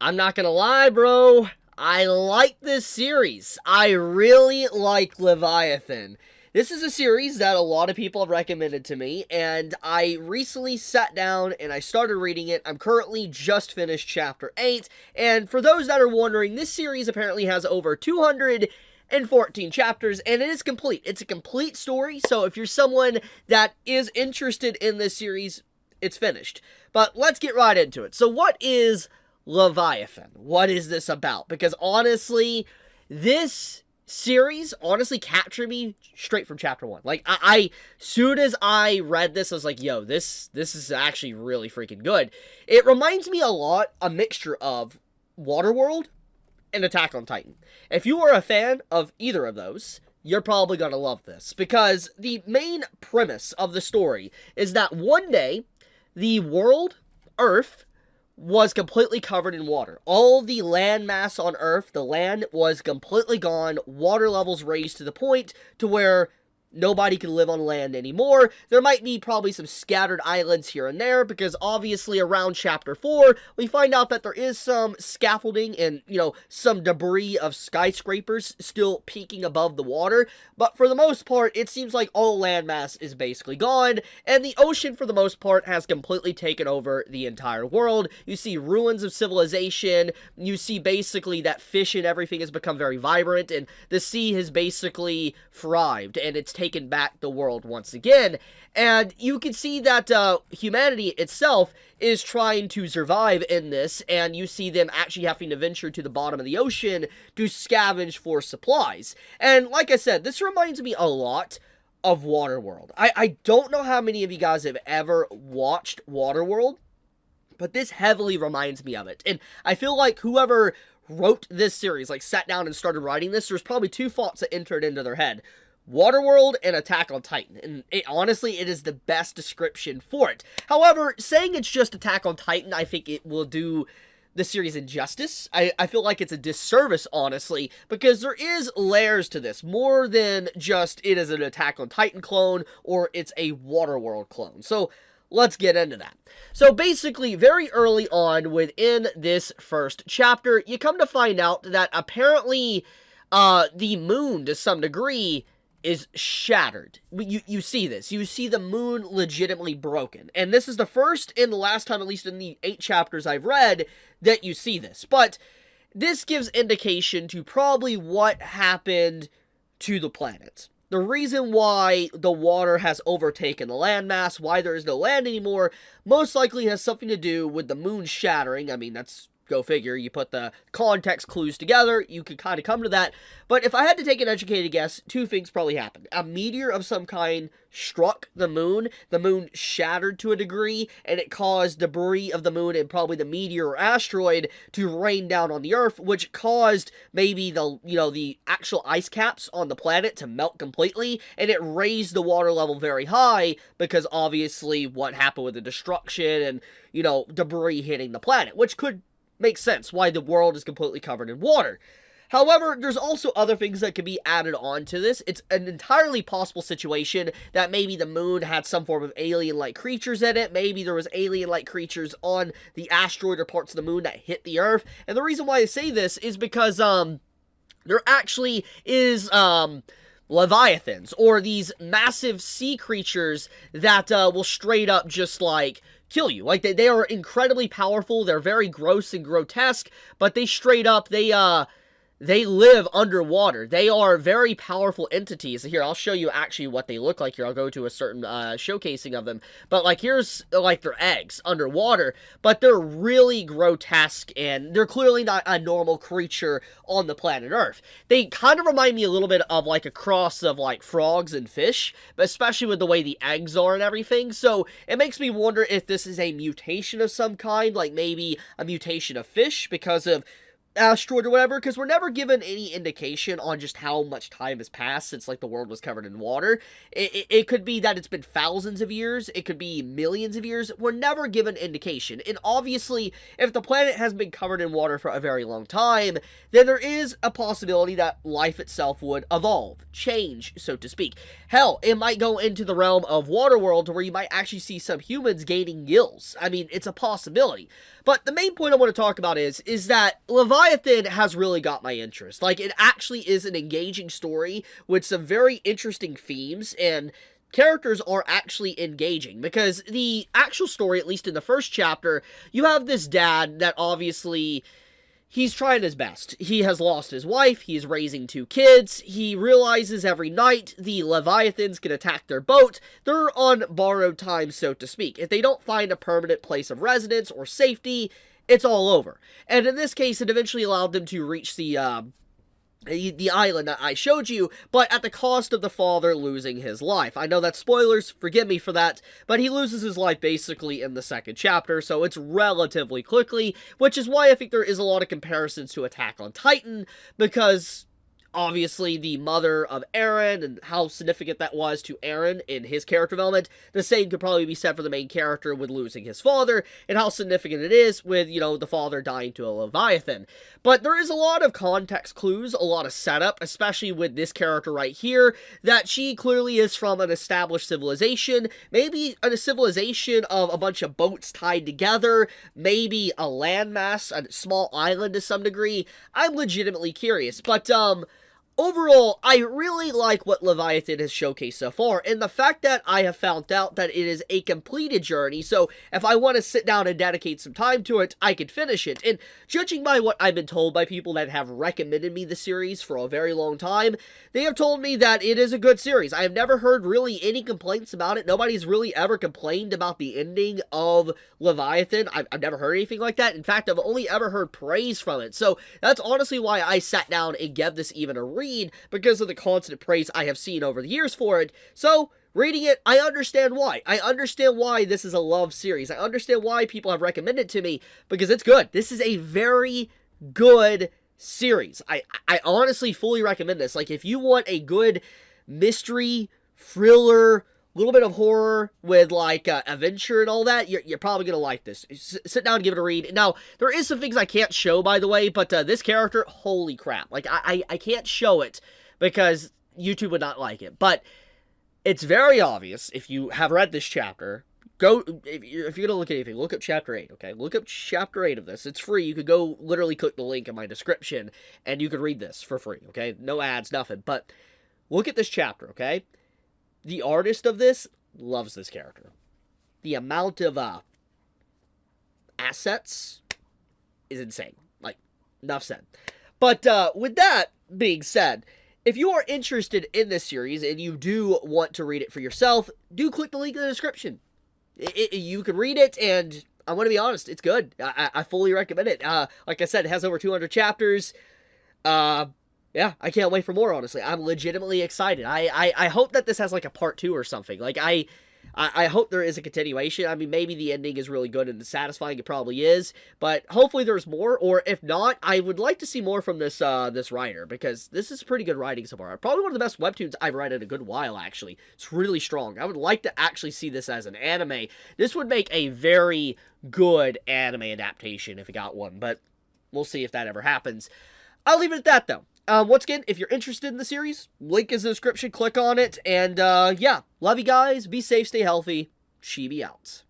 I'm not gonna lie, bro. I like this series. I really like Leviathan. This is a series that a lot of people have recommended to me, and I recently sat down and I started reading it. I'm currently just finished chapter 8, and for those that are wondering, this series apparently has over 214 chapters, and it is complete. It's a complete story, so if you're someone that is interested in this series, it's finished. But let's get right into it. So what is Leviathan? What is this about? Because honestly, this series honestly captured me straight from chapter 1. Like, I soon as I read this, I was like, yo, this is actually really freaking good. It reminds me a lot, a mixture of Waterworld and Attack on Titan. If you are a fan of either of those, you're probably gonna love this, because the main premise of the story is that one day, the world, Earth, was completely covered in water. All the land mass on Earth, the land was completely gone, water levels raised to the point to where nobody can live on land anymore. There might be probably some scattered islands here and there, because obviously around chapter 4, we find out that there is some scaffolding and, some debris of skyscrapers still peeking above the water. But for the most part, it seems like all landmass is basically gone, and the ocean, for the most part, has completely taken over the entire world. You see ruins of civilization, you see basically that fish and everything has become very vibrant, and the sea has basically thrived, and it's taken back the world once again. And you can see that humanity itself is trying to survive in this, and you see them actually having to venture to the bottom of the ocean to scavenge for supplies. And like I said, this reminds me a lot of Waterworld. I don't know how many of you guys have ever watched Waterworld, but this heavily reminds me of it. And I feel like whoever wrote this series, like sat down and started writing this, there's probably two thoughts that entered into their head: Waterworld and Attack on Titan, and honestly, it is the best description for it. However, saying it's just Attack on Titan, I think it will do the series injustice. I feel like it's a disservice, honestly, because there is layers to this, more than just it is an Attack on Titan clone, or it's a Waterworld clone. So, let's get into that. So basically, very early on within this first chapter, you come to find out that apparently, the moon, to some degree, is shattered. You see this. You see the moon legitimately broken. And this is the first and the last time, at least in the 8 chapters I've read, that you see this. But this gives indication to probably what happened to the planet. The reason why the water has overtaken the landmass, why there is no land anymore, most likely has something to do with the moon shattering. I mean, that's, go figure, you put the context clues together, you could kind of come to that. But if I had to take an educated guess, two things probably happened. A meteor of some kind struck the moon shattered to a degree, and it caused debris of the moon and probably the meteor or asteroid to rain down on the Earth, which caused maybe the actual ice caps on the planet to melt completely, and it raised the water level very high, because obviously what happened with the destruction and, debris hitting the planet, which could makes sense why the world is completely covered in water. However, there's also other things that could be added on to this. It's an entirely possible situation that maybe the moon had some form of alien-like creatures in it. Maybe there was alien-like creatures on the asteroid or parts of the moon that hit the Earth. And the reason why I say this is because, there actually is, leviathans, or these massive sea creatures that, will straight up just, kill you. Like, they are incredibly powerful, they're very gross and grotesque, but they straight up, they live underwater. They are very powerful entities. Here, I'll show you actually what they look like here. I'll go to a certain showcasing of them. But, here's, their eggs underwater. But they're really grotesque, and they're clearly not a normal creature on the planet Earth. They kind of remind me a little bit of, a cross of, frogs and fish, but especially with the way the eggs are and everything. So, it makes me wonder if this is a mutation of some kind, like maybe a mutation of fish, because of asteroid or whatever, because we're never given any indication on just how much time has passed since, like, the world was covered in water. It could be that it's been thousands of years, it could be millions of years. We're never given indication, and obviously, if the planet has been covered in water for a very long time, then there is a possibility that life itself would evolve, change, so to speak. Hell, it might go into the realm of Waterworld, where you might actually see some humans gaining gills. I mean, it's a possibility. But the main point I want to talk about is that Leviathan has really got my interest. Like, it actually is an engaging story with some very interesting themes, and characters are actually engaging, because the actual story, at least in the first chapter, you have this dad that obviously, he's trying his best. He has lost his wife, he's raising 2 kids, he realizes every night the Leviathans can attack their boat. They're on borrowed time, so to speak. If they don't find a permanent place of residence or safety, it's all over. And in this case, it eventually allowed them to reach the island that I showed you, but at the cost of the father losing his life. I know that's spoilers, forgive me for that, but he loses his life basically in the second chapter, so it's relatively quickly, which is why I think there is a lot of comparisons to Attack on Titan, because obviously the mother of Eren and how significant that was to Eren in his character development. The same could probably be said for the main character with losing his father, and how significant it is with, you know, the father dying to a Leviathan. But there is a lot of context clues, a lot of setup, especially with this character right here, that she clearly is from an established civilization, maybe a civilization of a bunch of boats tied together, maybe a landmass, a small island to some degree. I'm legitimately curious, but overall, I really like what Leviathan has showcased so far, and the fact that I have found out that it is a completed journey, so if I want to sit down and dedicate some time to it, I could finish it. And judging by what I've been told by people that have recommended me the series for a very long time, they have told me that it is a good series. I have never heard really any complaints about it. Nobody's really ever complained about the ending of Leviathan. I've never heard anything like that. In fact, I've only ever heard praise from it. So that's honestly why I sat down and gave this even a read, because of the constant praise I have seen over the years for it. So, reading it, I understand why. I understand why this is a love series. I understand why people have recommended it to me, because it's good. This is a very good series. I honestly fully recommend this. Like, if you want a good mystery, thriller, little bit of horror with, like, adventure and all that, you're probably gonna like this. Sit down and give it a read. Now, there is some things I can't show, by the way, but this character, holy crap. Like, I can't show it because YouTube would not like it. But it's very obvious, if you have read this chapter, if you're gonna look at anything, look up Chapter 8, okay? Look up Chapter 8 of this. It's free. You could go literally click the link in my description, and you could read this for free, okay? No ads, nothing. But look at this chapter, okay? The artist of this loves this character. The amount of assets is insane. Like, enough said. But with that being said, if you are interested in this series and you do want to read it for yourself, do click the link in the description. You can read it, and I'm going to be honest, it's good. I fully recommend it. Like I said, it has over 200 chapters. Yeah, I can't wait for more, honestly. I'm legitimately excited. I hope that this has, like, a part 2 or something. Like, I hope there is a continuation. I mean, maybe the ending is really good and satisfying. It probably is. But hopefully there's more. Or if not, I would like to see more from this this writer, because this is pretty good writing so far. Probably one of the best webtoons I've read in a good while, actually. It's really strong. I would like to actually see this as an anime. This would make a very good anime adaptation if it got one. But we'll see if that ever happens. I'll leave it at that, though. Once again, if you're interested in the series, link is in the description, click on it, and, yeah, love you guys, be safe, stay healthy, Chibi out.